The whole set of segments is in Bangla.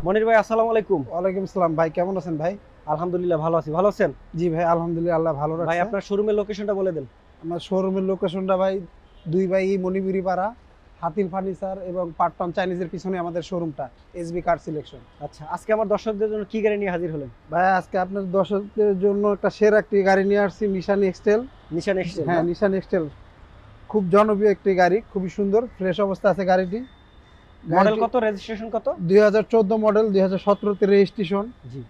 মনির ভাই আসসালামু আলাইকুম। ওয়ালাইকুম আসসালাম ভাই, কেমন আছেন ভাই? আলহামদুলিল্লাহ ভালো আছি, ভালো আছেন? জি ভাই, আলহামদুলিল্লাহ আল্লাহ ভালো রাখছে। ভাই আপনার শোরুমের লোকেশনটা বলে দেন। আমার শোরুমের লোকেশনটা ভাই দুই ভাই মণিপুরি পাড়া, হাতিল ফার্নিচার এবং পাটটন চাইনিজের পিছনে আমাদের শোরুমটা, এসবি কার সিলেকশন। আচ্ছা, আজকে আমার দর্শকদের জন্য কি গাড়ি নিয়ে হাজির হলেন? ভাই আজকে আপনার দর্শকদের জন্য একটা সেরা একটি গাড়ি নিয়ে আসছি, নিশান এক্সটেল। নিশান এক্সটেল। হ্যাঁ, নিশান এক্সটেল খুব জনপ্রিয় একটি গাড়ি, খুবই সুন্দর ফ্রেশ অবস্থা আছে গাড়িটি। মডেল কত, রেজিস্ট্রেশন কত? 2014 মডেল, 2017 তে রেজিস্ট্রেশন। জি,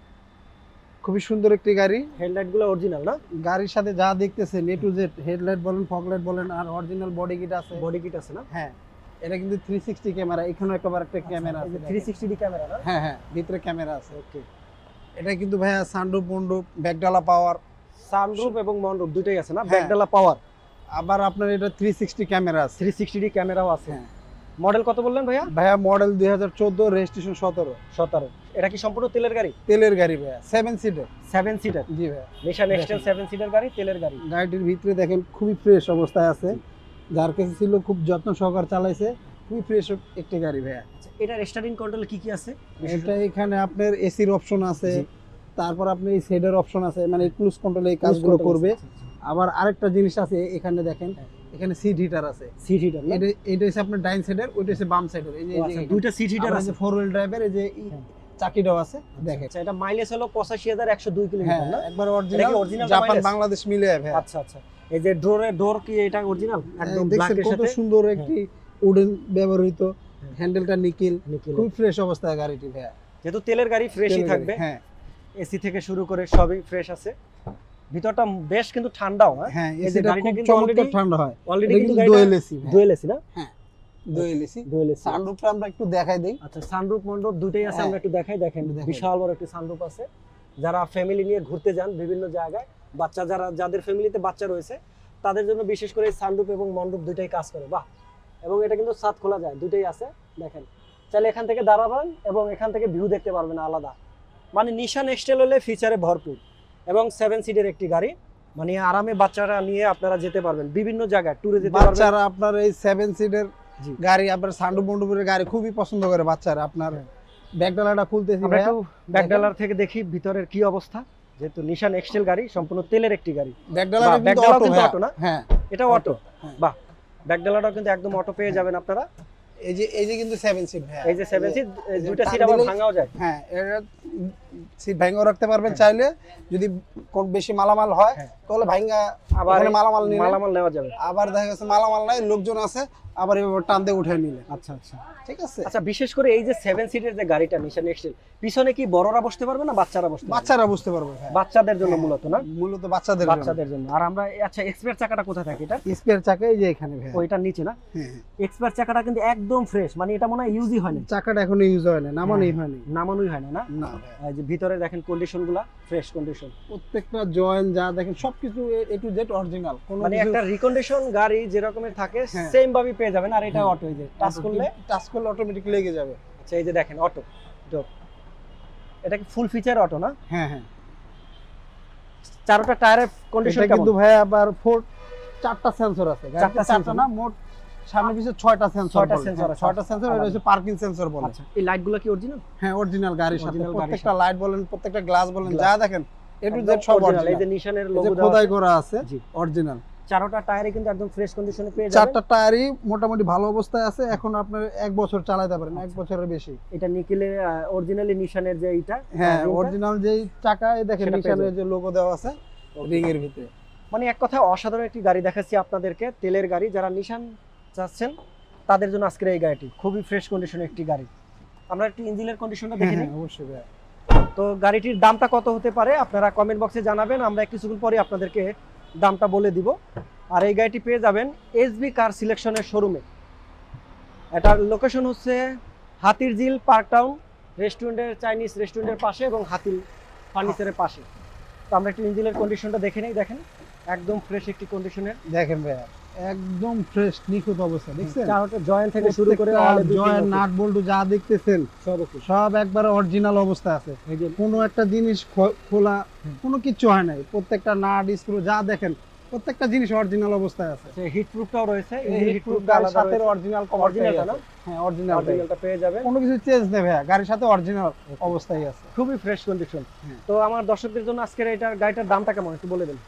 খুবই সুন্দর একটি গাড়ি। হেডলাইট গুলো অরিজিনাল না? গাড়ির সাথে যা দেখতেছেন এ টু জেড, হেডলাইট বলেন, ফগলাইট বলেন, আর অরিজিনাল বডি কিট আছে। বডি কিট আছে না? হ্যাঁ, এটা কিন্তু 360 ক্যামেরা, এখানেও একবার একটা ক্যামেরা আছে। 360 ডি ক্যামেরা না? হ্যাঁ হ্যাঁ, ভিতরে ক্যামেরা আছে। ওকে। এটা কিন্তু ভাইয়া সানরুফ মন্ডপ, ব্যাকডালা পাওয়ার, সানরুফ এবং মনরুফ দুটোই আছে না? হ্যাঁ। ব্যাকডালা পাওয়ার, আবার আপনার এটা 360 ক্যামেরা আছে। 360 ডি ক্যামেরাও আছে। হ্যাঁ। মডেল কত বললেন ভাইয়া? ভাইয়া মডেল 2014, রেজিস্ট্রেশন 17। 17। এটা কি সম্পূর্ণ তেলের গাড়ি? তেলের গাড়ি ভাইয়া, 7 সিটার। 7 সিটার। জি ভাইয়া, নিশান এক্সটেল 7 সিটার গাড়ি, তেলের গাড়ি। গাড়িটির ভিতরে দেখেন খুবই ফ্রেশ অবস্থায় আছে। যার কাছে ছিল খুব যত্ন সহকারে চালাইছে, খুবই ফ্রেশ একটি গাড়ি ভাইয়া। আচ্ছা, এটার স্টার্টিং কন্ট্রোল কি কি আছে? এটা এখানে আপনার এসির অপশন আছে, জি। তারপর আপনি এই সেডের অপশন আছে, মানে ক্রুজ কন্ট্রোলে এই কাজগুলো করবে। আবার আরেকটা জিনিস আছে এখানে দেখেন, এখানে সিট হিটার আছে। সিট হিটার না? এটা হচ্ছে আপনার ডাইন সাইডের, ওইটা হচ্ছে বাম সাইডের। এই যে দুইটা সিট হিটার আছে। ফোর হুইল ড্রাইভের, এই যে চাকিটাও আছে দেখেন। আচ্ছা, এটা মাইলেজ হলো 85,102 হ্যাঁ, কিলোমিটার না? একবার এটা কি original, original Japan mileage? Bangladesh মিলে ভাই। আচ্ছা আচ্ছা, এই যে ডোর কি এটা অরিজিনাল একদম ব্ল্যাক দেখছেন এর কত সাথে? সুন্দর একটি উডেন ব্যবহৃত, হ্যান্ডেলটা নিকেল, নিকেল। খুব ফ্রেশ অবস্থায় গাড়িটি ভাইয়া। যেহেতু তেলের গাড়ি ফ্রেশই থাকবে। হ্যাঁ এসি থেকে শুরু করে সবই ফ্রেশ আছে। ভিতরটা বেশ কিন্তু ঠান্ডাও। হ্যাঁ, এই যে এসিটা গাড়িটা খুব কিন্তু চমৎকার ঠান্ডা হয়। অলরেডি কিন্তু ডুয়েল এসি, ডুয়েল এসি না? হ্যাঁ ডুয়েল এসি। Dual AC. সানরুফটা আমরা একটু দেখাই দেই। আচ্ছা, সানরুফ মন্ডপ দুটেই আছে, আমরা একটু দেখাই। দেখেন দেখাই। বিশাল বড় একটা সানরুফ আছে। যারা ফ্যামিলি নিয়ে ঘুরতে যান বিভিন্ন জায়গায়, বাচ্চা যাদের ফ্যামিলিতে বাচ্চা রয়েছে তাদের জন্য বিশেষ করে সানরুফ এবং মন্ডপ দুটাই কাজ করে। বাহ! এবং এটা কিন্তু ছাদ খোলা যায়, দুটোই আছে। দেখেন, চাইলে এখান থেকে দাঁড়াবেন এবং এখান থেকে ভিউ দেখতে পারবেন আলাদা। মানে নিশান এক্সটেল হলে ফিচারে ভরপুর এবং 7 সিটের একটি গাড়ি, মানে আরামে বাচ্চারা নিয়ে আপনারা যেতে পারবেন বিভিন্ন জায়গায় ট্যুরে যেতে পারবেন। বাচ্চারা আপনার এই 7 সিটের জি। গাড়ি, আপনার সানরুফ মন্ডপের গাড়ি খুবই পছন্দ করে বাচ্চারা। আপনার ব্যাকডালাটা খুলতেছি আমরা ভাইয়া, একটু ব্যাকডালার থেকে দেখি ভিতরের কি অবস্থা। যেহেতু নিশান এক্সটেল গাড়ি সম্পূর্ণ তেলের একটি গাড়ি। ব্যাকডালাটা কিন্তু ব্যাকডালাও অটো কিন্তু ভাইয়া। অটো না? হ্যাঁ, এটা অটো। হ্যাঁ। বাহ! ব্যাকডালাটাও কিন্তু একদম অটো পেয়ে যাবেন আপনারা। এই যে কিন্তু 7 সিট ভাইয়া। এই যে 7 সিট, এই যে দুইটা সিট টান আবার দিলেই- ভাঙাও যায়। হ্যাঁ, এটা সিট ভাঙাও রাখতে পারবেন চাইলে। যদি কোন বেশি মালামাল হয় হ্যাঁ। তাহলে ভাঙা আবার ওখানে মালামাল নিলে, মালামাল নেওয়া যাবে। আবার দেখা গেছে মালামাল নাই, লোকজন আছে, আবার এভাবে টান দিয়ে উঠে নিলে। আচ্ছা আচ্ছা ঠিক আছে। আচ্ছা, বিশেষ করে এই যে 7 সিটের যে গাড়িটা নিশান এক্সটেল, পিছনে কি বড়রা বসতে পারবে না বাচ্চারা বসতে পারবে? বাচ্চারা বুঝতে পারবে ভাইয়া। বাচ্চাদের জন্য হ্যাঁ, মূলত না? মূলত বাচ্চাদের জন্য। বাচ্চাদের জন্য। আর আমরা আচ্ছা, এক্সপার্ট চাকাটা কোথায় থাকে এটা? স্পেয়ার চাকা এই যে এখানে ভাইয়া। ওইটার নিচে না? হ্যাঁ, এক্সপার্ট চাকাটা কিন্তু একদম ফ্রেশ, মানে এটা মনে হয় ইউজই হয় না, চাকাটা এখনো ইউজ হয় না, নামানোই হয়নি। নামানোই হয় না না? না ভাইয়া। এই যে ভিতরে দেখেন কন্ডিশনগুলা ফ্রেশ কন্ডিশন, প্রত্যেকটা জয়েন্ট যা দেখেন সবকিছু এ টু জেড অরিজিনাল। কোনো মানে একটা রিকন্ডিশন গাড়ি যেরকমের থাকে হ্যাঁ। সেম ভাবে পেয়ে যাবেন। আর এটা হ্যাঁ। অটো, এই যে টাচ করলে, অটোমেটিক লেগে যাবে। আচ্ছা এই যে দেখেন অটো। এটা কি ফুল ফিচার অটো না? হ্যাঁ হ্যাঁ। চারটা টায়ারের কন্ডিশন এটা কেমন? কিন্তু ভাই আবার চারটা সেন্সর আছে। চারটা চারটা sensor না, মোট সামনে পিছে 6টা সেন্সর। ছয়টা sensor আছে। 6টা সেন্সর, এটা হচ্ছে পার্কিং সেন্সর বলে। আচ্ছা, এই লাইটগুলো কি অরিজিনাল? হ্যাঁ, অরিজিনাল গাড়ির সাথে Original গাড়ির প্রত্যেকটা লাইট বলেন, প্রত্যেকটা গ্লাস বলেন, Glass। যা দেখেন এ টু একদম জেড সব original। এই যে অরিজিনাল। নিশানের এই লোগো যে দেওয়া খোদাই আছে। করা আছে, জি। অরিজিনাল। চারটা টায়ারে কিন্তু একদম ফ্রেশ কন্ডিশনে পেয়ে যাবেন। চারটা টায়ারই মোটামুটি ভালো অবস্থায় আছে। এখন আপনার 1 বছর চালাতে পারেন, 1 বছরের বেশি। এটা নিকেলের অরিজিনালি নিশানের যে এইটা, হ্যাঁ, ringটা, অরিজিনাল যেই চাকায় দেখেন সেটা পেয়ে নিশানের যে লোগো দেওয়া আছে রিং এর ভিতরে। মানে এক কথায় অসাধারণ একটি গাড়ি দেখাচ্ছি আপনাদেরকে, তেলের গাড়ি। যারা নিশান চাচ্ছেন তাদের জন্য আজকের এই গাড়িটি খুবই ফ্রেশ কন্ডিশনের একটি গাড়ি। আমরা একটু ইঞ্জিনের কন্ডিশনটা দেখে হ্যাঁ নিই। অবশ্যই ভাই। তো গাড়িটির দামটা কত হতে পারে আপনারা কমেন্ট বক্সে জানাবেন, আমরা কিছুক্ষণ পরে আপনাদেরকে দামটা বলে দিব। আর এই গাড়িটি পেয়ে যাবেন এসবি কার সিলেকশনের শোরুমে। এটার লোকেশন হচ্ছে হাতিরঝিল পার্ক টাউন রেস্টুরেন্টের, চাইনিজ রেস্টুরেন্টের পাশে এবং হাতিল ফার্নিচারের পাশে। তো আমরা একটু ইঞ্জিনের কন্ডিশনটা দেখে নেই। দেখেন একদম ফ্রেশ একটি কন্ডিশনের। দেখেন ভাইয়া, একদম ফ্রেশ নিখুঁত অবস্থা। দেখছেন চারটা জয়েন্ট থেকে শুরু করে জয়েন্ট নাট বল্টু যা দেখতেছেন সব সব একবারে অরিজিনাল অবস্থা আছে। কোনো একটা জিনিস খোলা কোনো কিছু হয় নাই। প্রত্যেকটা নাট স্ক্রু যা দেখেন প্রত্যেকটা জিনিস অরিজিনাল অবস্থায় আছে। যে হিট প্রুফটাও রয়েছে, এই হিট হিট প্রুফ প্রুফটা গাড়ির আলাদা সাথে রয়েছে। অরিজিনাল কভার অরিজিনালটা না? হ্যাঁ অরিজিনাল অরিজিনালটা পেয়ে যাবেন। কোনো কিছু চেঞ্জ নেই ভাইয়া, গাড়ির সাথে অরিজিনাল অবস্থায় আছে। খুবই ফ্রেশ কন্ডিশন। হ্যাঁ। তো আমার দর্শকদের জন্য আজকের এটার গাড়িটার দামটা কেমন একটু বলে দেন।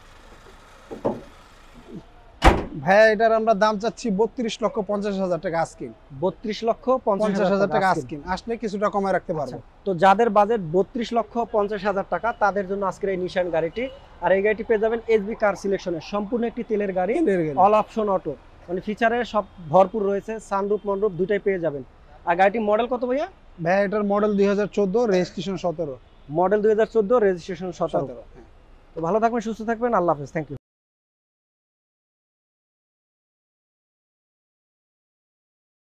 ভাইয়া এটার আমরা দাম চাচ্ছি 32,50,000 টাকা আস্কিং। 32,50,000 টাকা আস্কিং, আসলে কিছুটা কমায় রাখতে পারবো। তো যাদের বাজেট 32,50,000 টাকা তাদের জন্য আজকের এই নিশান গাড়িটি। আর এই গাড়িটি পেয়ে যাবেন এসবি কার সিলেকশনের, সম্পূর্ণ একটি তেলের গাড়ি, অল অপশন অটো, মানে ফিচারে সব ভরপুর রয়েছে, সানরুফ মনরুফ দুটাই পেয়ে যাবেন। আর গাড়িটি মডেল কত ভাইয়া? ভাইয়া এটার মডেল 2014, রেজিস্ট্রেশন 17। Model 2014, registration 17। হ্যাঁ। তো ভালো থাকবেন, সুস্থ থাকবেন, আল্লাহ হাফেজ, থ্যাংক ইউ।